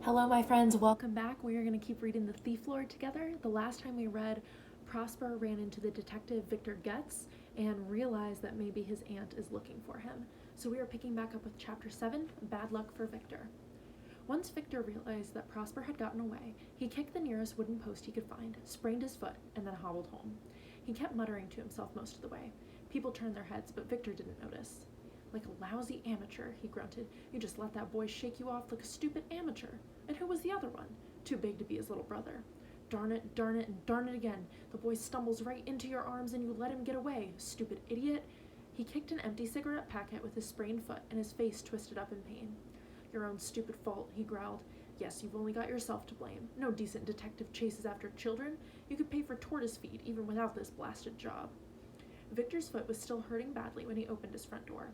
Hello, my friends. Welcome back. We are going to keep reading The Thief Lord together. The last time we read, Prosper ran into the detective Victor Getz and realized that maybe his aunt is looking for him. So we are picking back up with Chapter 7, Bad Luck for Victor. Once Victor realized that Prosper had gotten away, he kicked the nearest wooden post he could find, sprained his foot, and then hobbled home. He kept muttering to himself most of the way. People turned their heads, but Victor didn't notice. Like a lousy amateur, he grunted. You just let that boy shake you off like a stupid amateur. And who was the other one? Too big to be his little brother. Darn it, and darn it again. The boy stumbles right into your arms and you let him get away, stupid idiot. He kicked an empty cigarette packet with his sprained foot and his face twisted up in pain. Your own stupid fault, he growled. Yes, you've only got yourself to blame. No decent detective chases after children. You could pay for tortoise feed even without this blasted job. Victor's foot was still hurting badly when he opened his front door.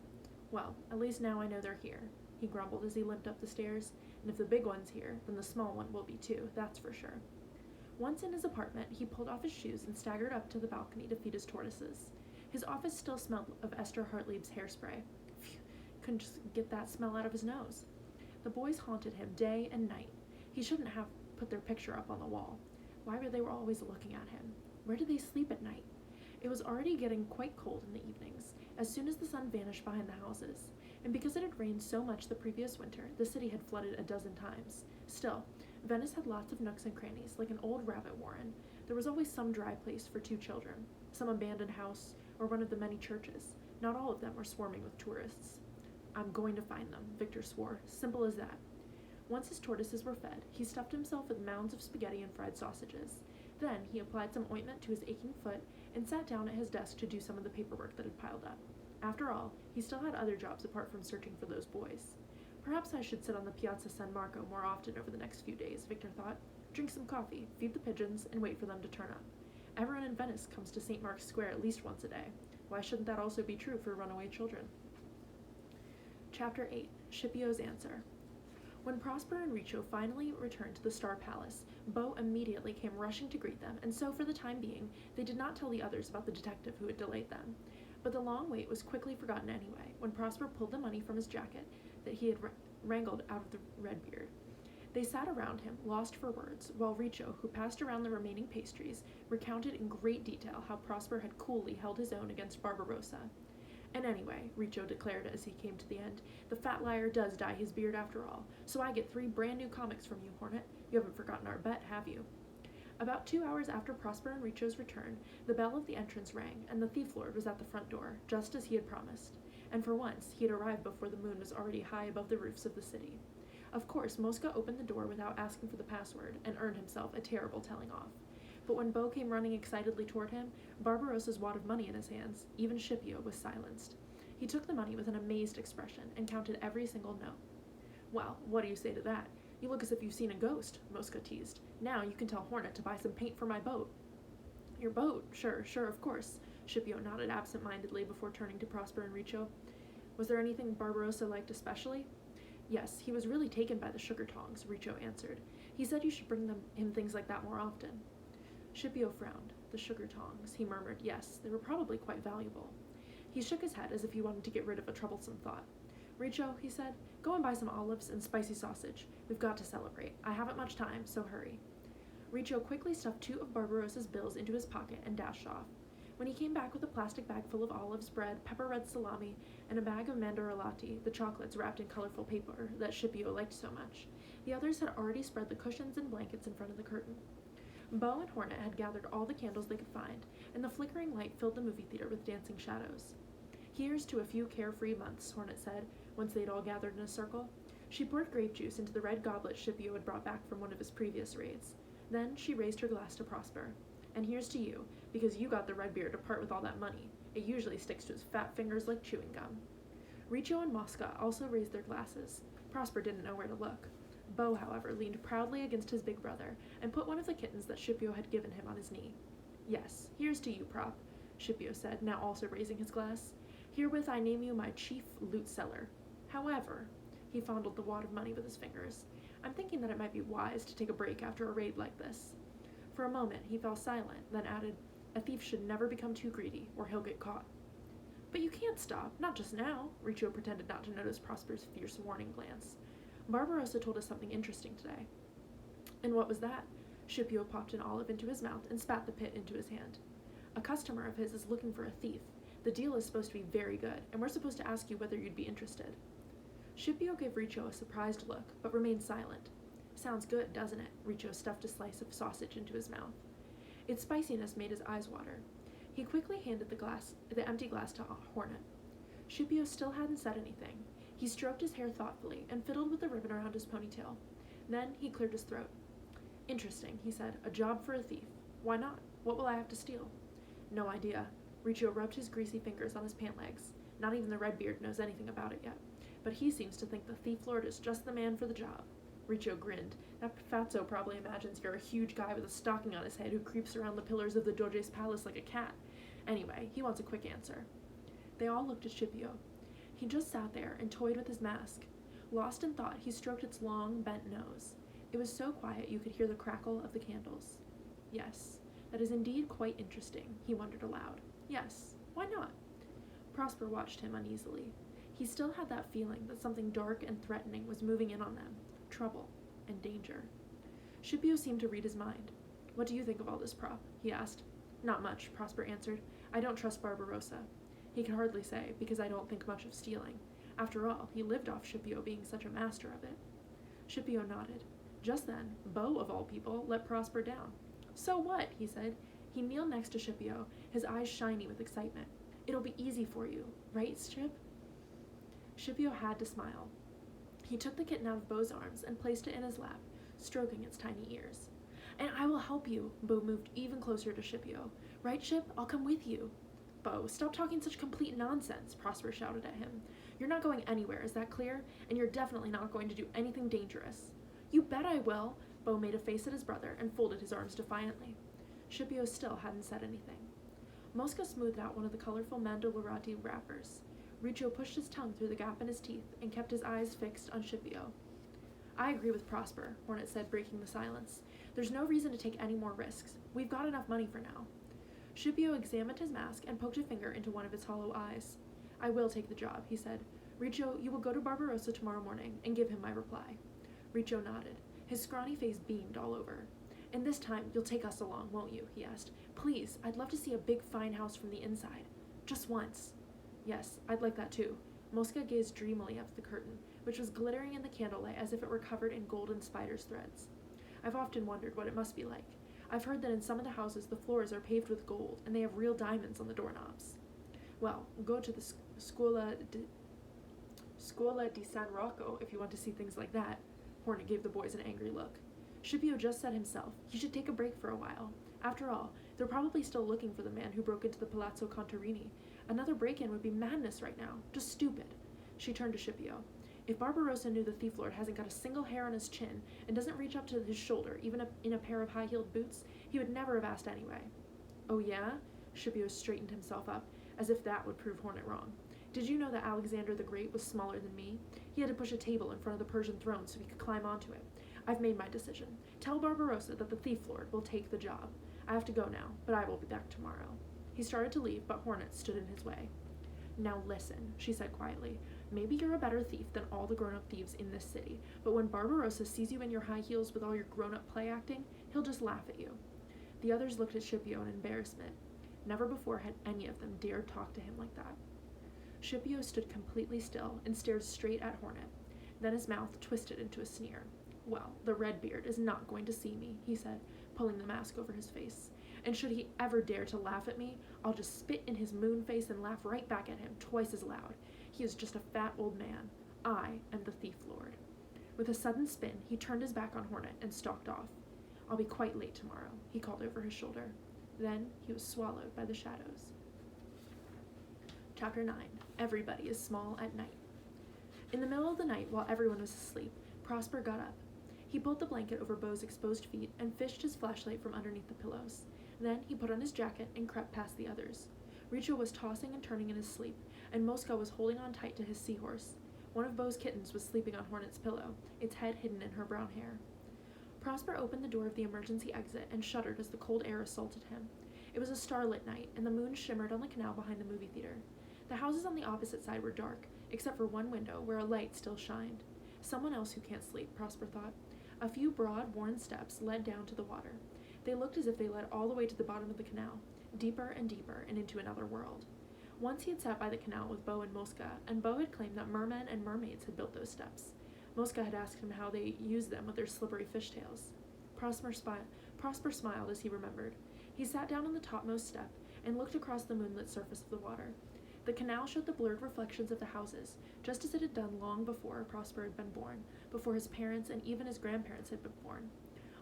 Well, at least now I know they're here, he grumbled as he limped up the stairs. And if the big one's here, then the small one will be too, that's for sure. Once in his apartment, he pulled off his shoes and staggered up to the balcony to feed his tortoises. His office still smelled of Esther Hartlieb's hairspray. Phew, couldn't just get that smell out of his nose. The boys haunted him day and night. He shouldn't have put their picture up on the wall. Why were they always looking at him? Where did they sleep at night? It was already getting quite cold in the evenings, as soon as the sun vanished behind the houses, and because it had rained so much the previous winter, the city had flooded a dozen times. Still, Venice had lots of nooks and crannies, like an old rabbit warren. There was always some dry place for two children, some abandoned house, or one of the many churches. Not all of them were swarming with tourists. I'm going to find them, Victor swore, simple as that. Once his tortoises were fed, he stuffed himself with mounds of spaghetti and fried sausages. Then he applied some ointment to his aching foot and sat down at his desk to do some of the paperwork that had piled up. After all, he still had other jobs apart from searching for those boys. Perhaps I should sit on the Piazza San Marco more often over the next few days, Victor thought. Drink some coffee, feed the pigeons, and wait for them to turn up. Everyone in Venice comes to St. Mark's Square at least once a day. Why shouldn't that also be true for runaway children? Chapter 8, Scipio's Answer. When Prosper and Riccio finally returned to the Star Palace, Beau immediately came rushing to greet them, and so for the time being, they did not tell the others about the detective who had delayed them. But the long wait was quickly forgotten anyway, when Prosper pulled the money from his jacket that he had wrangled out of the Redbeard. They sat around him, lost for words, while Riccio, who passed around the remaining pastries, recounted in great detail how Prosper had coolly held his own against Barbarossa. And anyway, Riccio declared as he came to the end, the fat liar does dye his beard after all, so I get 3 brand new comics from you, Hornet. You haven't forgotten our bet, have you? About 2 hours after Prosper and Riccio's return, the bell of the entrance rang, and the thief lord was at the front door, just as he had promised. And for once, he had arrived before the moon was already high above the roofs of the city. Of course, Mosca opened the door without asking for the password, and earned himself a terrible telling off. But when Beau came running excitedly toward him, Barbarossa's wad of money in his hands, even Scipio was silenced. He took the money with an amazed expression and counted every single note. Well, what do you say to that? You look as if you've seen a ghost, Mosca teased. Now you can tell Hornet to buy some paint for my boat. Your boat? Sure, of course. Scipio nodded absent-mindedly before turning to Prosper and Riccio. Was there anything Barbarossa liked especially? Yes, he was really taken by the sugar tongs, Riccio answered. He said you should bring him things like that more often. Scipio frowned. The sugar tongs, he murmured. Yes, they were probably quite valuable. He shook his head as if he wanted to get rid of a troublesome thought. Riccio, he said, go and buy some olives and spicy sausage. We've got to celebrate. I haven't much time, so hurry. Riccio quickly stuffed 2 of Barbarossa's bills into his pocket and dashed off. When he came back with a plastic bag full of olives, bread, pepper-red salami, and a bag of mandorlati, the chocolates wrapped in colorful paper that Scipio liked so much, the others had already spread the cushions and blankets in front of the curtain. Beau and Hornet had gathered all the candles they could find, and the flickering light filled the movie theater with dancing shadows. Here's to a few carefree months, Hornet said, once they'd all gathered in a circle. She poured grape juice into the red goblet Scipio had brought back from one of his previous raids. Then she raised her glass to Prosper. And here's to you, because you got the Redbeard to part with all that money. It usually sticks to his fat fingers like chewing gum. Riccio and Mosca also raised their glasses. Prosper didn't know where to look. Beau, however, leaned proudly against his big brother and put one of the kittens that Scipio had given him on his knee. Yes, here's to you, Prop, Scipio said, now also raising his glass. Herewith I name you my chief loot seller. However, he fondled the wad of money with his fingers, I'm thinking that it might be wise to take a break after a raid like this. For a moment, he fell silent, then added, a thief should never become too greedy, or he'll get caught. But you can't stop, not just now, Riccio pretended not to notice Prosper's fierce warning glance. Barbarossa told us something interesting today. And what was that? Scipio popped an olive into his mouth and spat the pit into his hand. A customer of his is looking for a thief. The deal is supposed to be very good, and we're supposed to ask you whether you'd be interested. Scipio gave Riccio a surprised look, but remained silent. Sounds good, doesn't it? Riccio stuffed a slice of sausage into his mouth. Its spiciness made his eyes water. He quickly handed the empty glass to Hornet. Scipio still hadn't said anything. He stroked his hair thoughtfully and fiddled with the ribbon around his ponytail. Then he cleared his throat. Interesting, he said. A job for a thief. Why not? What will I have to steal? No idea. Riccio rubbed his greasy fingers on his pant legs. Not even the Redbeard knows anything about it yet. But he seems to think the thief lord is just the man for the job. Riccio grinned. That fatso probably imagines you're a huge guy with a stocking on his head who creeps around the pillars of the Doge's palace like a cat. Anyway, he wants a quick answer. They all looked at Scipio. He just sat there and toyed with his mask. Lost in thought, he stroked its long, bent nose. It was so quiet you could hear the crackle of the candles. Yes, that is indeed quite interesting, he wondered aloud. Yes, why not? Prosper watched him uneasily. He still had that feeling that something dark and threatening was moving in on them. Trouble and danger. Scipio seemed to read his mind. What do you think of all this, Prop? He asked. Not much, Prosper answered. I don't trust Barbarossa. He could hardly say, because I don't think much of stealing. After all, he lived off Scipio being such a master of it. Scipio nodded. Just then, Beau, of all people, let Prosper down. So what? He said. He kneeled next to Scipio, his eyes shiny with excitement. It'll be easy for you, right, Scip? Scipio had to smile. He took the kitten out of Beau's arms and placed it in his lap, stroking its tiny ears. And I will help you. Beau moved even closer to Scipio. Right, Scip? I'll come with you. Beau, stop talking such complete nonsense, Prosper shouted at him. You're not going anywhere, is that clear? And you're definitely not going to do anything dangerous. You bet I will. Beau made a face at his brother and folded his arms defiantly. Scipio still hadn't said anything. Mosca smoothed out one of the colorful mandolorati wrappers. Riccio pushed his tongue through the gap in his teeth and kept his eyes fixed on Scipio. I agree with Prosper, Hornet said, breaking the silence. There's no reason to take any more risks. We've got enough money for now. Scipio examined his mask and poked a finger into one of its hollow eyes. I will take the job, he said. Riccio, you will go to Barbarossa tomorrow morning and give him my reply. Riccio nodded. His scrawny face beamed all over. And this time, you'll take us along, won't you? He asked. Please, I'd love to see a big, fine house from the inside. Just once. Yes, I'd like that too. Mosca gazed dreamily up at the curtain, which was glittering in the candlelight as if it were covered in golden spider's threads. I've often wondered what it must be like. I've heard that in some of the houses the floors are paved with gold, and they have real diamonds on the doorknobs. Well, go to the Scuola di San Rocco if you want to see things like that. Hornet gave the boys an angry look. Scipio just said himself, he should take a break for a while. After all, they're probably still looking for the man who broke into the Palazzo Contarini. Another break-in would be madness right now. Just stupid. She turned to Scipio. If Barbarossa knew the thief lord hasn't got a single hair on his chin and doesn't reach up to his shoulder, even in a pair of high-heeled boots, he would never have asked anyway. Oh yeah? Scipio straightened himself up, as if that would prove Hornet wrong. Did you know that Alexander the Great was smaller than me? He had to push a table in front of the Persian throne so he could climb onto it. I've made my decision. Tell Barbarossa that the thief lord will take the job. I have to go now, but I will be back tomorrow. He started to leave, but Hornet stood in his way. Now listen, she said quietly. Maybe you're a better thief than all the grown-up thieves in this city, but when Barbarossa sees you in your high heels with all your grown-up play acting, he'll just laugh at you. The others looked at Scipio in embarrassment. Never before had any of them dared talk to him like that. Scipio stood completely still and stared straight at Hornet. Then his mouth twisted into a sneer. Well, the Redbeard is not going to see me, he said, pulling the mask over his face. And should he ever dare to laugh at me, I'll just spit in his moon face and laugh right back at him, twice as loud. He is just a fat old man. I am the thief lord. With a sudden spin, he turned his back on Hornet and stalked off. I'll be quite late tomorrow, he called over his shoulder. Then he was swallowed by the shadows. Chapter 9. Everybody is small at night. In the middle of the night, while everyone was asleep, Prosper got up. He pulled the blanket over Beau's exposed feet and fished his flashlight from underneath the pillows. Then he put on his jacket and crept past the others. Riccio was tossing and turning in his sleep, and Mosca was holding on tight to his seahorse. One of Beau's kittens was sleeping on Hornet's pillow, its head hidden in her brown hair. Prosper opened the door of the emergency exit and shuddered as the cold air assaulted him. It was a starlit night, and the moon shimmered on the canal behind the movie theater. The houses on the opposite side were dark, except for one window where a light still shined. Someone else who can't sleep, Prosper thought. A few broad, worn steps led down to the water. They looked as if they led all the way to the bottom of the canal, deeper and deeper, and into another world. Once he had sat by the canal with Beau and Mosca, and Beau had claimed that mermen and mermaids had built those steps. Mosca had asked him how they used them with their slippery fishtails. Prosper smiled as he remembered. He sat down on the topmost step and looked across the moonlit surface of the water. The canal showed the blurred reflections of the houses, just as it had done long before Prosper had been born, before his parents and even his grandparents had been born.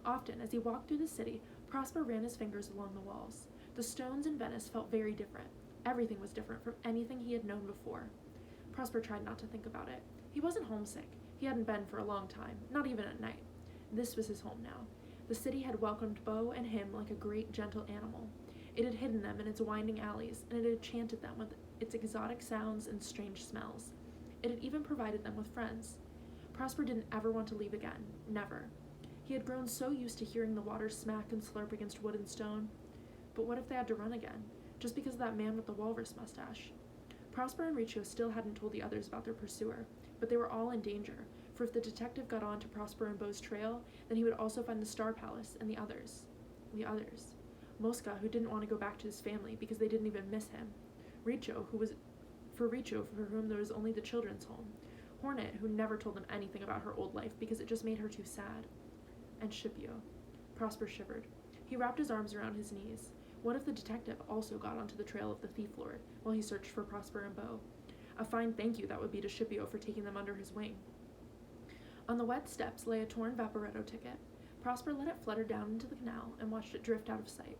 Often, as he walked through the city, Prosper ran his fingers along the walls. The stones in Venice felt very different. Everything was different from anything he had known before. Prosper tried not to think about it. He wasn't homesick. He hadn't been for a long time, not even at night. This was his home now. The city had welcomed Beau and him like a great, gentle animal. It had hidden them in its winding alleys, and it had enchanted them with its exotic sounds and strange smells. It had even provided them with friends. Prosper didn't ever want to leave again. Never. He had grown so used to hearing the water smack and slurp against wood and stone. But what if they had to run again, just because of that man with the walrus mustache? Prosper and Riccio still hadn't told the others about their pursuer, but they were all in danger, for if the detective got on to Prosper and Beau's trail, then he would also find the Star Palace and the others. The others. Mosca, who didn't want to go back to his family because they didn't even miss him. Riccio, for whom there was only the children's home. Hornet, who never told them anything about her old life because it just made her too sad. And Scipio. Prosper shivered. He wrapped his arms around his knees. What if the detective also got onto the trail of the thief lord while he searched for Prosper and Beau? A fine thank you that would be to Scipio for taking them under his wing. On the wet steps lay a torn Vaporetto ticket. Prosper let it flutter down into the canal and watched it drift out of sight.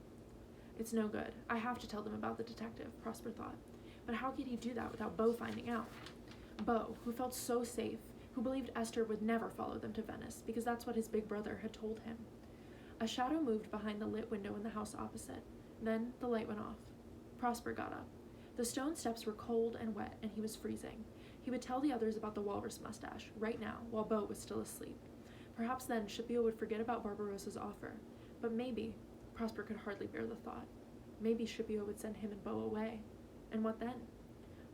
It's no good. I have to tell them about the detective, Prosper thought. But how could he do that without Beau finding out? Beau, who felt so safe, who believed Esther would never follow them to Venice because that's what his big brother had told him. A shadow moved behind the lit window in the house opposite. Then the light went off. Prosper got up. The stone steps were cold and wet, and he was freezing. He would tell the others about the walrus mustache, right now, while Beau was still asleep. Perhaps then Scipio would forget about Barbarossa's offer. But maybe, Prosper could hardly bear the thought, maybe Scipio would send him and Beau away. And what then?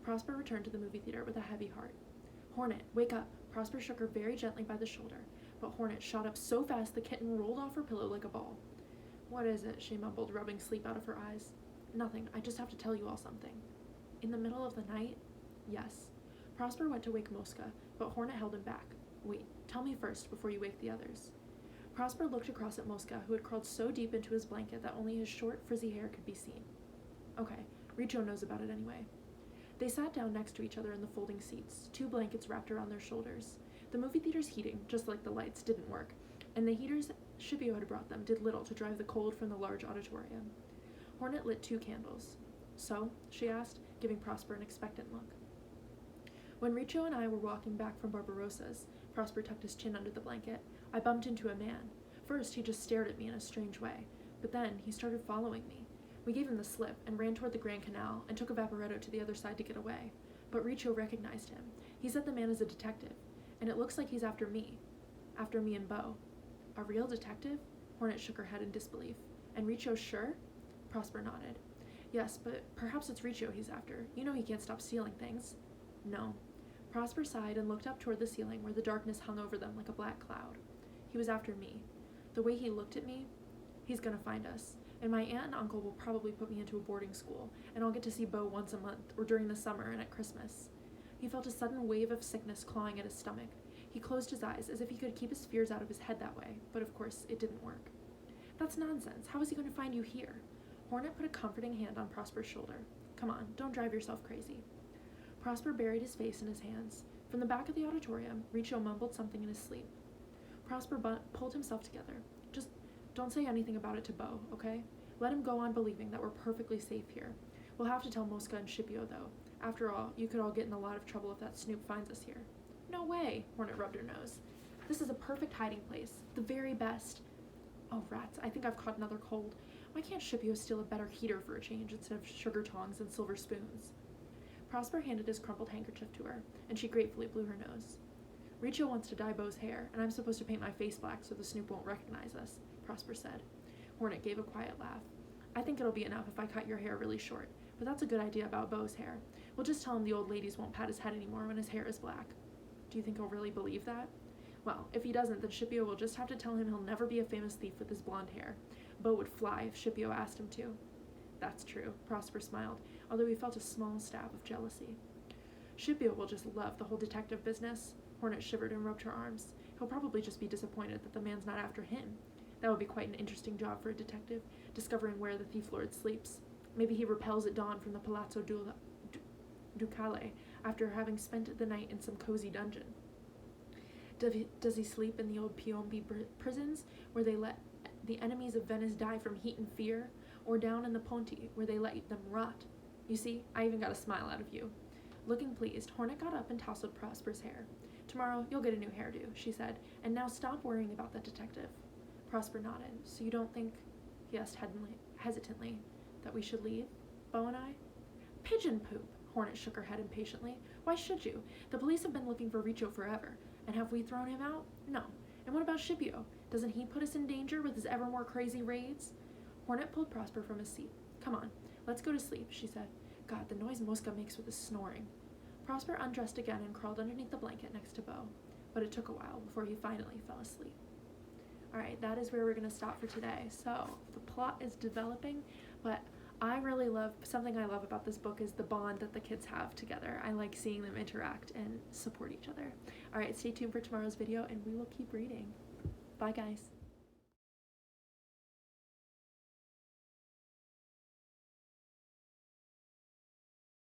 Prosper returned to the movie theater with a heavy heart. Hornet, wake up! Prosper shook her very gently by the shoulder, but Hornet shot up so fast the kitten rolled off her pillow like a ball. What is it? She mumbled, rubbing sleep out of her eyes. Nothing. I just have to tell you all something. In the middle of the night? Yes. Prosper went to wake Mosca, but Hornet held him back. Wait, tell me first before you wake the others. Prosper looked across at Mosca, who had crawled so deep into his blanket that only his short, frizzy hair could be seen. Okay, Riccio knows about it anyway. They sat down next to each other in the folding seats, 2 blankets wrapped around their shoulders. The movie theater's heating, just like the lights, didn't work, and the heaters Scipio had brought them did little to drive the cold from the large auditorium. Hornet lit 2 candles. So? She asked, giving Prosper an expectant look. When Riccio and I were walking back from Barbarossa's, Prosper tucked his chin under the blanket, I bumped into a man. First, he just stared at me in a strange way, but then he started following me. We gave him the slip and ran toward the Grand Canal and took a Vaporetto to the other side to get away. But Riccio recognized him. He said the man is a detective, and it looks like he's after me and Beau. A real detective? Hornet shook her head in disbelief. And Riccio's sure? Prosper nodded. Yes, but perhaps it's Riccio he's after. You know he can't stop stealing things. No. Prosper sighed and looked up toward the ceiling where the darkness hung over them like a black cloud. He was after me. The way he looked at me, he's gonna find us. And my aunt and uncle will probably put me into a boarding school, and I'll get to see Beau once a month, or during the summer and at Christmas. He felt a sudden wave of sickness clawing at his stomach. He closed his eyes as if he could keep his fears out of his head that way, but of course it didn't work. That's nonsense. How is he going to find you here? Hornet put a comforting hand on Prosper's shoulder. Come on, don't drive yourself crazy. Prosper buried his face in his hands. From the back of the auditorium, Riccio mumbled something in his sleep. Prosper pulled himself together. Just don't say anything about it to Beau, okay? Let him go on believing that we're perfectly safe here. We'll have to tell Mosca and Scipio, though. After all, you could all get in a lot of trouble if that snoop finds us here. No way, Hornet rubbed her nose. This is a perfect hiding place. The very best. Oh, rats, I think I've caught another cold. Why can't Scipio steal a better heater for a change instead of sugar tongs and silver spoons? Prosper handed his crumpled handkerchief to her, and she gratefully blew her nose. Riccio wants to dye Beau's hair, and I'm supposed to paint my face black so the snoop won't recognize us, Prosper said. Hornet gave a quiet laugh. I think it'll be enough if I cut your hair really short, but that's a good idea about Beau's hair. We'll just tell him the old ladies won't pat his head anymore when his hair is black. Do you think he'll really believe that? Well, if he doesn't, then Scipio will just have to tell him he'll never be a famous thief with his blonde hair. Bo would fly if Scipio asked him to. That's true, Prosper smiled, although he felt a small stab of jealousy. Scipio will just love the whole detective business. Hornet shivered and rubbed her arms. He'll probably just be disappointed that the man's not after him. That would be quite an interesting job for a detective, discovering where the thief lord sleeps. Maybe he repels at dawn from the Palazzo Ducale after having spent the night in some cozy dungeon. Does he sleep in the old Piombi prisons, where they let the enemies of Venice die from heat and fear, or down in the Ponti, where they let them rot? You see, I even got a smile out of you. Looking pleased, Hornet got up and tousled Prosper's hair. Tomorrow, you'll get a new hairdo, she said, and now stop worrying about the detective. Prosper nodded. So you don't think, he asked hesitantly, that we should leave, Bo and I? Pigeon poop, Hornet shook her head impatiently. Why should you? The police have been looking for Riccio forever. And have we thrown him out? No. And what about Scipio? Doesn't he put us in danger with his ever more crazy raids? Hornet pulled Prosper from his seat. Come on, let's go to sleep, she said. God, the noise Mosca makes with his snoring. Prosper undressed again and crawled underneath the blanket next to Bo, but it took a while before he finally fell asleep. Alright, that is where we're going to stop for today. So, the plot is developing, but something I love about this book is the bond that the kids have together. I like seeing them interact and support each other. Alright, stay tuned for tomorrow's video and we will keep reading. Bye guys.